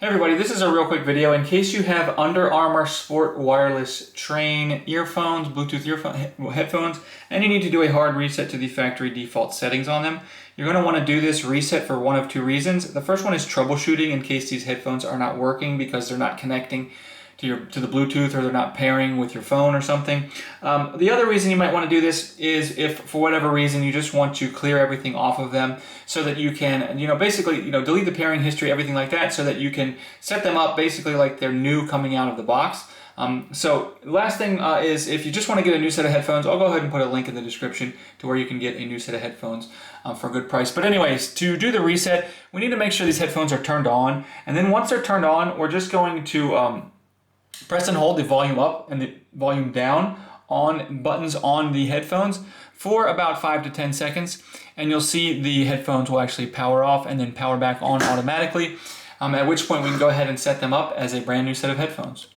Hey everybody, this is a real quick video. In case you have Under Armour Sport Wireless Train earphones, Bluetooth headphones, and you need to do a hard reset to the factory default settings on them, you're going to want to do this reset for one of two reasons. The first one is troubleshooting in case these headphones are not working because they're not connecting to the Bluetooth or they're not pairing with your phone or something. The other reason you might want to do this is if for whatever reason you just want to clear everything off of them so that you can, basically, delete the pairing history, everything like that, so that you can set them up basically like they're new coming out of the box. So last thing is if you just want to get a new set of headphones, I'll go ahead and put a link in the description to where you can get a new set of headphones for a good price. But anyways, to do the reset, we need to make sure these headphones are turned on. And then once they're turned on, we're just going to press and hold the volume up and the volume down on buttons on the headphones for about 5 to 10 seconds. And you'll see the headphones will actually power off and then power back on automatically. At which point we can go ahead and set them up as a brand new set of headphones.